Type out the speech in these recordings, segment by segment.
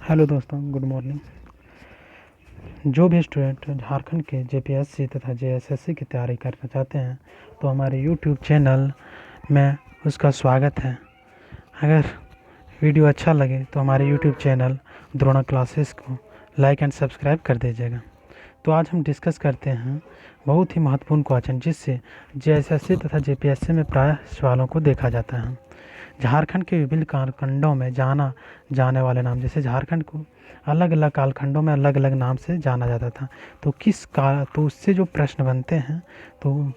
Hello दोस्तों, good morning. जो भी स्टूडेंट झारखंड के जेपीएससी तथा जेएसएससी की तैयारी करना चाहते हैं तो हमारे यूट्यूब चैनल में उसका स्वागत है। अगर वीडियो अच्छा लगे तो हमारे यूट्यूब चैनल द्रोणा क्लासेस को लाइक एंड सब्सक्राइब कर दीजिएगा। तो आज हम डिस्कस करते हैं बहुत ही महत्वपूर्ण क्वेश्चन जिससे जेएसएससी तथा जेपीएससी में प्रायः सवालों को देखा जाता है। झारखंड के विभिन्न कालखंडों में जाना जाने वाले नाम, जैसे झारखंड को अलग अलग कालखंडों में अलग अलग नाम से जाना जाता था, तो उससे जो प्रश्न बनते हैं तो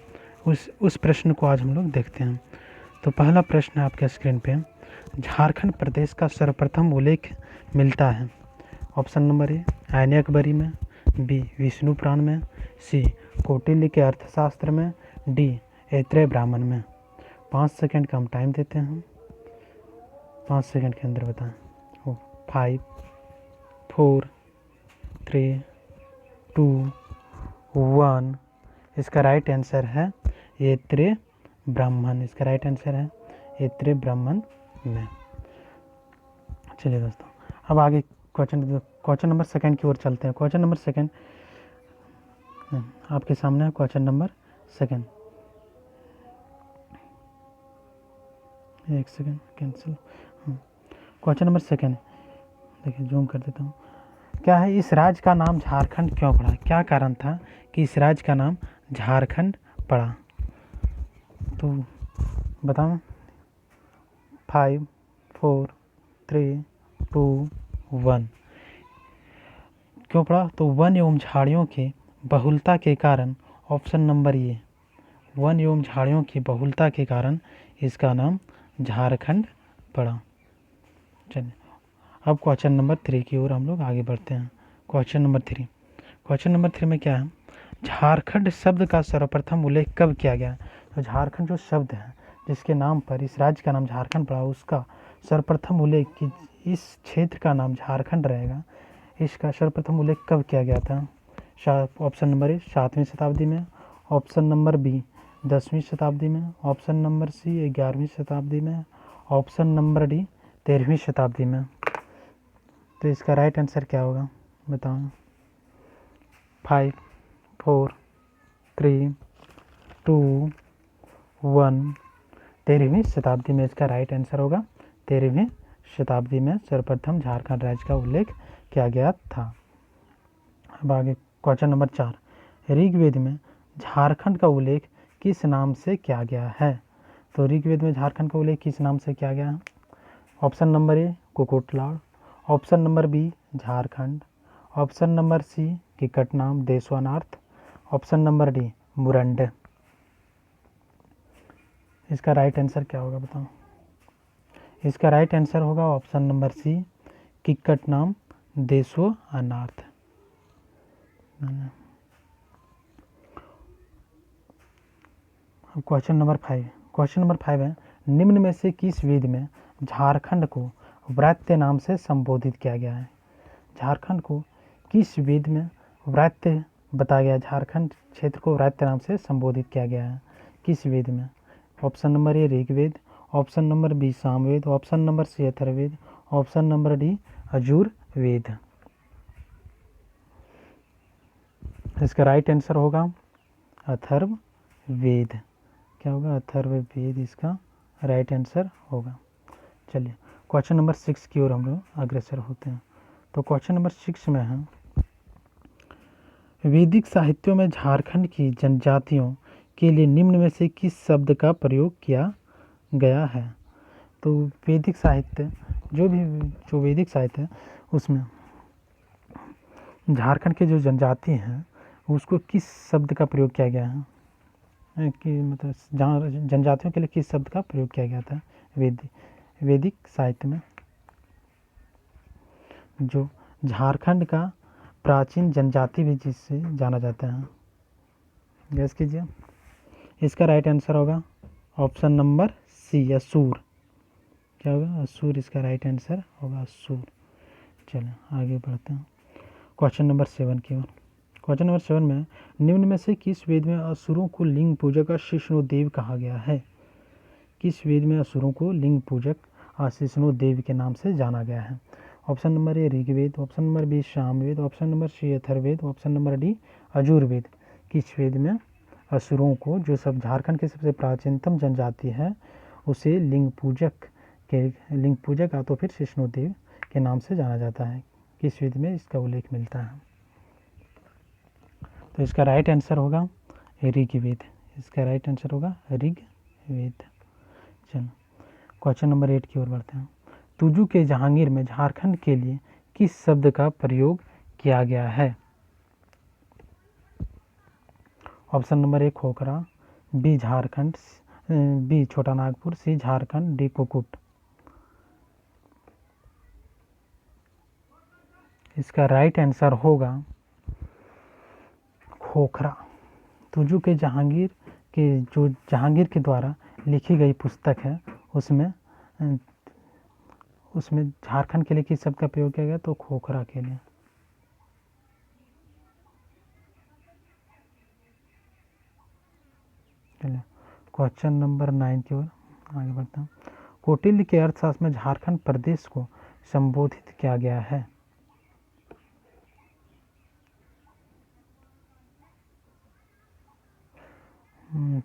उस प्रश्न को आज हम लोग देखते हैं। तो पहला प्रश्न है आपके स्क्रीन पे, झारखंड प्रदेश का सर्वप्रथम उल्लेख मिलता है। ऑप्शन नंबर ए आयन अकबरी में, बी विष्णु पुराण में, सी कौटिल्य के अर्थशास्त्र में, डी ऐत्रेय ब्राह्मण में। 5 सेकंड का हम टाइम देते हैं, 5 सेकंड के अंदर बताएं। 5 4 3 2 1। इसका राइट आंसर है ऐत्रेय ब्राह्मण। इसका राइट आंसर है ऐत्रेय ब्राह्मण में। चलिए दोस्तों, अब आगे क्वेश्चन नंबर सेकंड की ओर चलते हैं। क्वेश्चन नंबर सेकंड आपके सामने है। क्वेश्चन नंबर सेकंड, एक second cancel. Question number second देखिए, जूम कर देता हूँ। क्या है, इस राज्य का नाम झारखंड क्यों पड़ा? क्या कारण था कि इस राज्य का नाम झारखंड पड़ा? तो बताओ। 5 4 3 2 1। क्यों पड़ा? तो वन एवं झाड़ियों की बहुलता के कारण। ऑप्शन नंबर ए, वन एवं झाड़ियों की बहुलता के कारण इसका नाम झारखंड पड़ा। चलिए, अब क्वेश्चन नंबर 3 की ओर हम लोग आगे बढ़ते हैं। क्वेश्चन नंबर 3 में क्या है, झारखंड शब्द का सर्वप्रथम उल्लेख कब किया गया? तो झारखंड जो शब्द है जिसके नाम पर इस राज्य का नाम झारखंड पड़ा, उसका सर्वप्रथम उल्लेख कि इस क्षेत्र का नाम झारखंड रहेगा, इसका सर्वप्रथम उल्लेख कब किया गया था? ऑप्शन नंबर ए 7वीं शताब्दी में, ऑप्शन नंबर बी 10वीं शताब्दी में, ऑप्शन नंबर सी 11वीं शताब्दी में, ऑप्शन नंबर डी 13वीं शताब्दी में। तो इसका राइट आंसर क्या होगा बताओ। 5 4 3 2 1। 13वीं शताब्दी में इसका राइट आंसर होगा। 13वीं शताब्दी में सर्वप्रथम झारखंड राज्य का उल्लेख किया गया था। अब आगे क्वेश्चन नंबर 4, ऋग्वेद में झारखंड का उल्लेख किस नाम से किया गया है? तो ऋग्वेद में झारखंड का उल्लेख किस नाम से किया गया है? ऑप्शन नंबर ए कुकुटलाड़, option number B Jharkhand, option number C Kikat नाम देशवानार्थ, ऑप्शन नंबर डी मुरंड। इसका राइट आंसर क्या होगा बताओ। इसका राइट आंसर होगा ऑप्शन नंबर सी किकट नाम देशवानार्थ। क्वेश्चन नंबर 5 है, निम्न में से किस वेद में झारखंड को व्रात्य नाम से संबोधित किया गया है? झारखंड को किस वेद में व्रात्य बताया गया? झारखंड क्षेत्र को व्रात्य नाम से संबोधित किया गया है किस वेद में? Option number A Rigveda, option number B Samaveda, option number C Atharvaveda, option number D Yajurveda. इसका राइट आंसर होगा अथर्ववेद। क्या होगा? अथर्ववेद इसका राइट आंसर होगा। चलिए, क्वेश्चन नंबर 6 की ओर हम लोग अग्रसर होते हैं। तो क्वेश्चन नंबर 6 में है, वैदिक साहित्यों में झारखंड की जनजातियों के लिए निम्न में से किस शब्द का प्रयोग किया गया है? तो वैदिक साहित्य जो वैदिक साहित्य है उसमें झारखंड के जो जनजाति हैं उसको किस शब्द का प्रयोग किया गया है कि मतलब जनजातियों के लिए किस शब्द का प्रयोग किया गया था वैदिक साहित्य में? जो झारखंड का प्राचीन जनजाति भी जिससे जाना जाता है, गैस कीजिए। इसका राइट आंसर होगा ऑप्शन नंबर सी असुर। क्या होगा? असुर इसका राइट आंसर होगा, असुर। चलिए आगे बढ़ते हैं क्वेश्चन नंबर 7 की ओर। क्वेश्चन नंबर 7 में, निम्न में से किस वेद में असुरों को लिंग पूजक अशिष्णु देव कहा गया है? किस वेद में असुरों को लिंग पूजक अशिष्णु देव के नाम से जाना गया है? Option number A Rigveda, option number B Samaveda, option number C Atharvaveda, option number D Yajurveda. किस वेद में असुरों को, जो सब झारखंड की सबसे प्राचीनतम जनजाति है, उसे लिंग पूजक या तो फिर शिष्णुदेव के नाम से जाना जाता है? किस वेद में इसका उल्लेख मिलता है? तो इसका राइट आंसर होगा ऋग्वेद। इसका राइट आंसर होगा ऋग्वेद। चलो क्वेश्चन नंबर 8 की ओर बढ़ते हैं। तुजू के जहांगीर में झारखंड के लिए किस शब्द का प्रयोग किया गया है? Option number A Khokhra, B Jharkhand, B Chhota Nagpur, C Jharkhand, D कुकुट। इसका राइट आंसर होगा खोखरा। तुजू के जहांगीर के, जो जहांगीर के द्वारा लिखी गई पुस्तक है, उसमें झारखंड के लिए किस शब्द का प्रयोग किया गया? तो खोखरा के लिए। चलिए क्वेश्चन नंबर 9 की ओर आगे बढ़ता हूँ। कौटिल्य के अर्थशास्त्र में झारखंड प्रदेश को संबोधित किया गया है?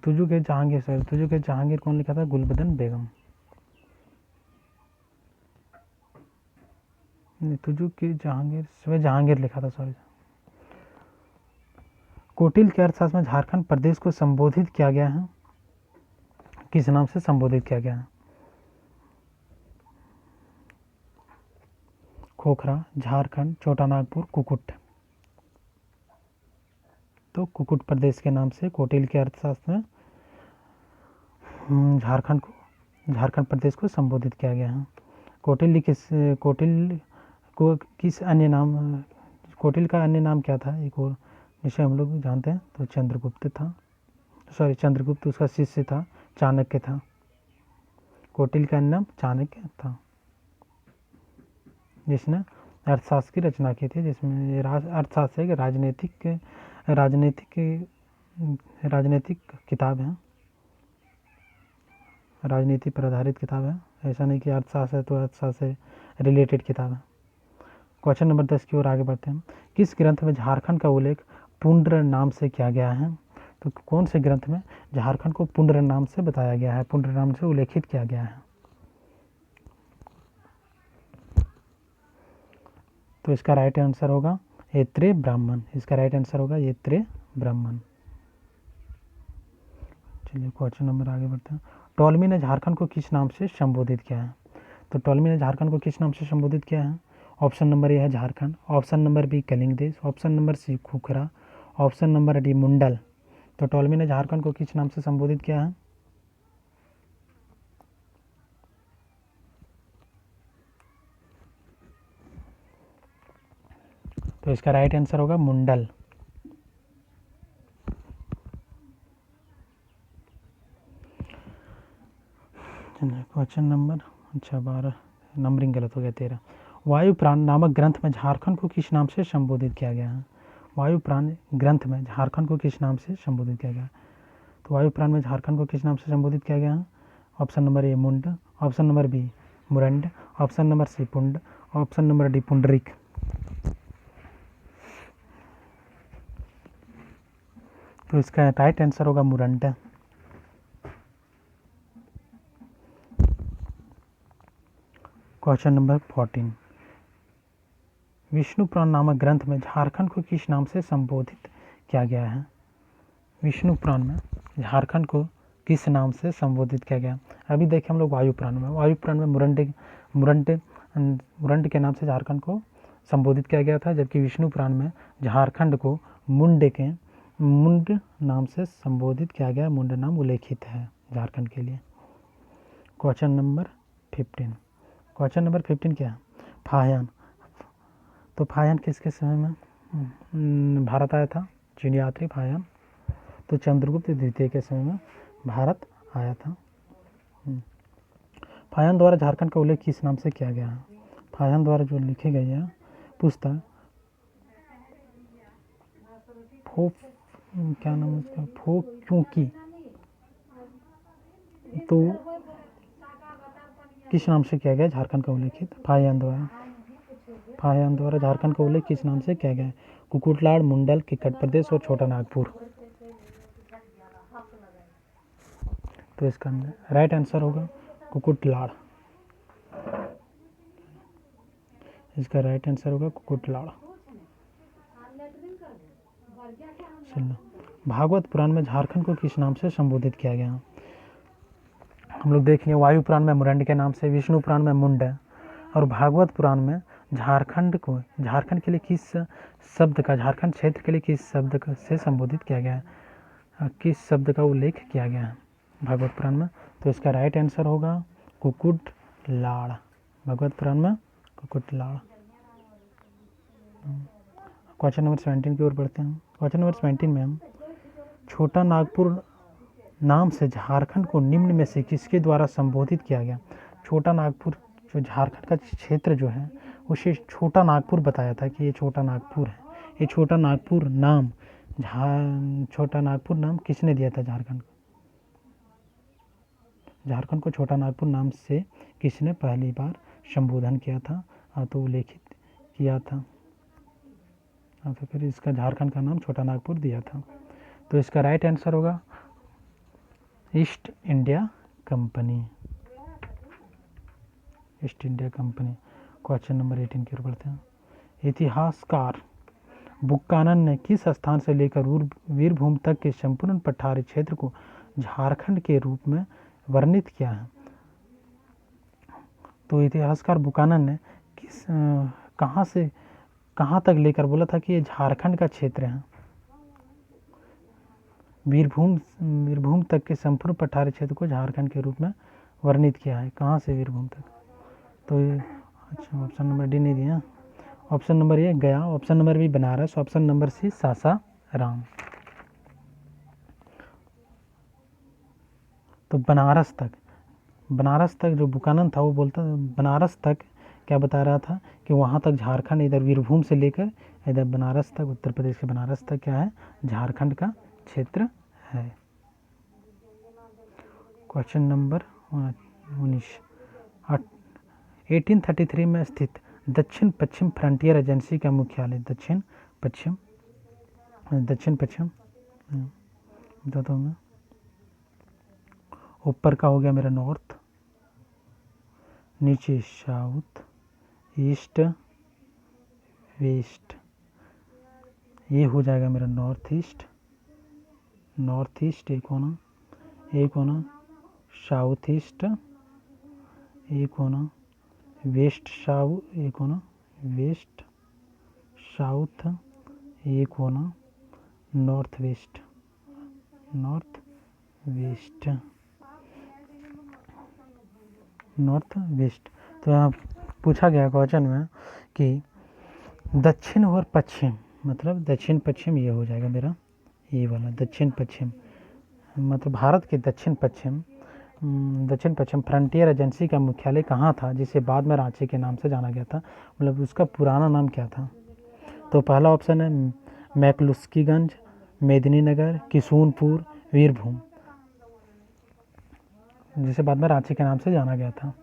तुजू के जहांगीर कौन लिखा था? गुलबदन बेगम। तुजू के जहांगीर लिखा था, सॉरी। कौटिल्य के अर्थशास्त्र में झारखंड प्रदेश को संबोधित किया गया है, किस नाम से संबोधित किया गया है? खोखरा, झारखंड, छोटा नागपुर, कुकुट। तो कुकुट प्रदेश के नाम से कौटिल्य के अर्थशास्त्र में झारखंड प्रदेश को संबोधित किया गया है। कौटिल्य का अन्य नाम क्या था एक और, जिसे हम लोग जानते हैं? तो चंद्रगुप्त उसका शिष्य था, चाणक्य था। कौटिल्य का अन्य नाम चाणक्य था, जिसने अर्थशास्त्र की रचना की थी, जिसमें अर्थशास्त्र एक राजनीतिक किताब है, राजनीति पर आधारित किताब है। ऐसा नहीं कि अर्थशास्त्र है तो अर्थशास्त्र से रिलेटेड किताब है। क्वेश्चन नंबर 10 की ओर आगे बढ़ते हैं। किस ग्रंथ में झारखंड का उल्लेख पुंड्र नाम से किया गया है? तो कौन से ग्रंथ में झारखंड को पुंड्र नाम से बताया गया है, पुंड्र नाम से उल्लेखित किया गया है? तो इसका राइट आंसर होगा ऐत्रेय ब्राह्मण। इसका राइट आंसर होगा ऐत्रेय ब्राह्मण। चलिए क्वेश्चन नंबर आगे बढ़ते हैं। टॉलमी ने झारखंड को किस नाम से संबोधित किया है? तो टॉलमी ने झारखंड को किस नाम से संबोधित किया है? ऑप्शन नंबर ए है Jharkhand, option number B Kalinga देश, option number C Khukhra, option number D Mundal. तो टॉलमी ने झारखंड को किस नाम से संबोधित किया है? तो इसका राइट आंसर होगा मुंडल। क्वेश्चन नंबर 12, नंबरिंग गलत हो गया, 13। वायुप्राण नामक ग्रंथ में झारखंड को किस नाम से संबोधित किया गया है? वायुप्राण ग्रंथ में झारखंड को किस नाम से संबोधित किया गया है? तो वायुप्राण में झारखंड को किस नाम से संबोधित किया गया है? Option number A Mund, option number B Murand, option number C Pund, option number D Pundrik. तो इसका राइट आंसर होगा मुरंड। Question number 14। विष्णु पुराण नामक ग्रंथ में झारखंड को किस नाम से संबोधित किया गया है? विष्णु पुराण में झारखंड को किस नाम से संबोधित किया गया? अभी देखें हम लोग वायुपुराण में मुरंड के नाम से झारखंड को संबोधित किया गया था, जबकि विष्णु पुराण में झारखंड को मुंड नाम से संबोधित किया गया। मुंड नाम उल्लेखित है झारखंड के लिए। क्वेश्चन नंबर 15 क्या है? फाह्यान। तो फाह्यान किसके समय में भारत आया था? चीन यात्री फाह्यान। तो चंद्रगुप्त द्वितीय के समय में भारत आया था। फाह्यान द्वारा झारखंड का उल्लेख किस नाम से किया गया है? फाह्यान द्वारा जो लिखी गई है पुस्तक, क्या नाम है उसका? क्योंकि, तो किस नाम से किया गया झारखंड का उल्लेखित फाह्यान द्वारा? शाहजहां द्वारा झारखंड का उल्लेख किस नाम से किया गया है? कुकुटलाड़, मुंडल, किक्कट प्रदेश और छोटा नागपुर। तो इसका राइट आंसर होगा कुकुटलाड़। इसका राइट आंसर होगा कुकुटलाड़। चलो, भागवत पुराण में झारखंड को किस नाम से संबोधित किया गया? हम लोग देख लिए वायु पुराण में मुरंड के नाम से, विष्णु पुराण में मुंड है, और भागवत पुराण में झारखंड को झारखंड के लिए किस शब्द का, झारखंड क्षेत्र के लिए किस शब्द से संबोधित किया गया है, किस शब्द का उल्लेख किया गया है भागवत पुराण में? तो इसका राइट आंसर होगा कुकुटलाड़। भागवत पुराण में कुकुटलाड़। क्वेश्चन नंबर 17 की ओर बढ़ते हैं। क्वेश्चन नंबर 17 में हम छोटा नागपुर नाम से झारखंड को निम्न में से किसके द्वारा संबोधित किया गया? छोटा नागपुर जो झारखंड का क्षेत्र जो है उसे छोटा नागपुर बताया था कि ये छोटा नागपुर है। ये छोटा नागपुर नाम छोटा नागपुर नाम किसने दिया था झारखंड को? झारखंड को छोटा नागपुर नाम से किसने पहली बार संबोधन किया था, तो उल्लेखित किया था, तो फिर इसका झारखंड का नाम छोटा नागपुर दिया था? तो इसका राइट आंसर होगा east India company. East India company. Question number 18 की ओर बढ़ते हैं। इतिहासकार बुक्कानन ने किस स्थान से लेकर वीरभूम तक के संपूर्ण पठारी क्षेत्र को झारखंड के रूप में वर्णित किया है? तो इतिहासकार बुक्कानन ने किस कहाँ से कहाँ तक लेकर बोला था कि ये झारखंड का क्षेत्र है? वीरभूम तक के संपूर्ण पठारी क्षेत्र को झारखंड के रूप में वर्णित किया है। कहाँ से वीरभूम तक? तो ये अच्छा, ऑप्शन नंबर डी नहीं दिया। Option number A Gaya, option number B Banaras, option number C Sasaram. तो बनारस तक जो बुकानन था वो बोलता बनारस तक क्या बता रहा था कि वहाँ तक झारखंड, इधर वीरभूम से लेकर इधर बनारस तक, उत्तर प्रदेश के बनारस तक क्या है? झारखंड का क्षेत्र है। Question number 19। 1833 में स्थित दक्षिण पश्चिम फ्रंटियर एजेंसी का मुख्यालय दक्षिण पश्चिम बताता हूँ मैं। ऊपर का हो गया मेरा नॉर्थ, नीचे साउथ, ईस्ट, वेस्ट, ये हो जाएगा मेरा नॉर्थ ईस्ट एक होना साउथ ईस्ट, एक होना वेस्ट साउथ, एक होना नॉर्थ वेस्ट। तो यहाँ पूछा गया क्वेश्चन में कि दक्षिण और पश्चिम, मतलब दक्षिण पश्चिम ये हो जाएगा मेरा, ये वाला दक्षिण पश्चिम, मतलब भारत के दक्षिण पश्चिम फ्रंटियर एजेंसी का मुख्यालय कहाँ था, जिसे बाद में रांची के नाम से जाना गया था? मतलब उसका पुराना नाम क्या था? तो पहला ऑप्शन है मैकलुस्कीगंज, मेदिनीनगर, किशुनपुर, वीरभूम, जिसे बाद में रांची के नाम से जाना गया था,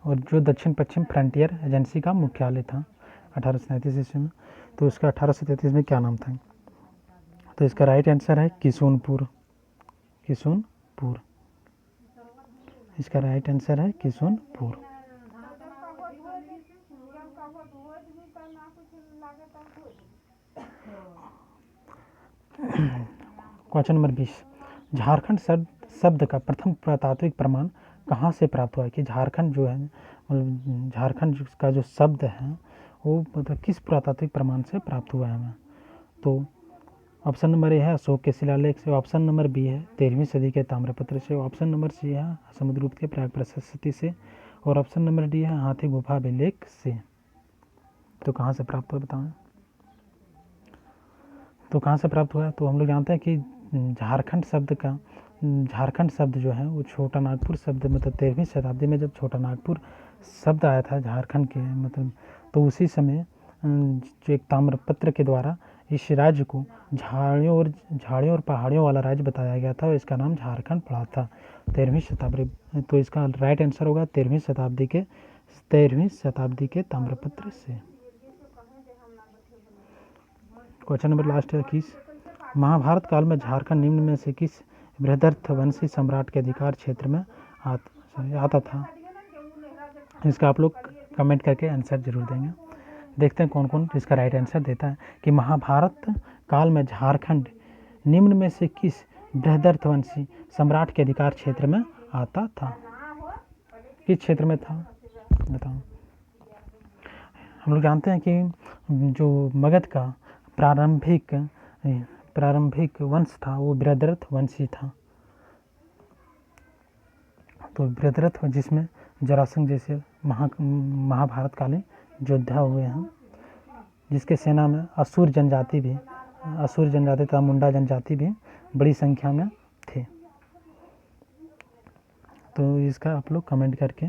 और जो दक्षिण पश्चिम फ्रंटियर एजेंसी का मुख्यालय था 1833 ईस्वी में। तो उसका 1833 में क्या नाम था? तो इसका राइट आंसर है किशुनपुर। इसका राइट आंसर है किशुनपुर। Question number 20। झारखंड शब्द का प्रथम पुरातात्विक प्रमाण कहाँ से प्राप्त हुआ है? कि झारखंड जो है, मतलब झारखंड का जो शब्द है वो मतलब किस पुरातात्विक प्रमाण से प्राप्त हुआ है हमें? तो ऑप्शन नंबर ए है अशोक के शिलालेख से, ऑप्शन नंबर बी है 13वीं सदी के ताम्रपत्र से, ऑप्शन नंबर सी है समुद्रगुप्त के प्रयाग प्रशस्ति से, और ऑप्शन नंबर डी है हाथी गुफा अभिलेख से। तो कहाँ से प्राप्त हुआ बताएं? तो कहाँ से प्राप्त हुआ? तो हम लोग जानते हैं कि झारखंड शब्द जो है वो छोटा नागपुर शब्द, मतलब 13वीं शताब्दी में जब छोटा नागपुर शब्द आया था झारखंड के, मतलब तो उसी समय जो एक ताम्रपत्र के द्वारा इस राज्य को झाड़ियों और पहाड़ियों वाला राज्य बताया गया था, और इसका नाम झारखंड पड़ा था 13वीं शताब्दी। तो इसका राइट आंसर होगा 13वीं शताब्दी के ताम्रपत्र से। क्वेश्चन नंबर लास्ट है 21। महाभारत काल में झारखंड निम्न में से किस बृहद्रथवंशी सम्राट के अधिकार क्षेत्र में आता था? इसका आप लोग कमेंट करके आंसर जरूर देंगे। देखते हैं कौन कौन इसका राइट आंसर देता है कि महाभारत काल में झारखंड निम्न में से किस बृहद्रथवंशी सम्राट के अधिकार क्षेत्र में आता था? किस क्षेत्र में था बताओ। हम लोग जानते हैं कि जो मगध का प्रारंभिक वंश था वो बृहद्रथ वंशी था। तो बृहद्रथ जिसमें जरासंध जैसे महाभारत कालीन योद्धा हुए हैं, जिसके सेना में असुर जनजाति तथा मुंडा जनजाति भी बड़ी संख्या में थे। तो इसका आप लोग कमेंट करके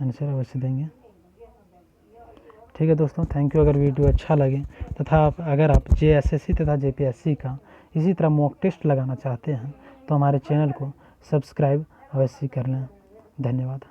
आंसर अवश्य देंगे। ठीक है दोस्तों, थैंक यू। अगर वीडियो अच्छा लगे तथा अगर आप JSSC तथा JPSC का इसी तरह मॉक टेस्ट लगाना चाहते हैं तो हमारे चैनल को सब्सक्राइब अवश्य कर लें। धन्यवाद।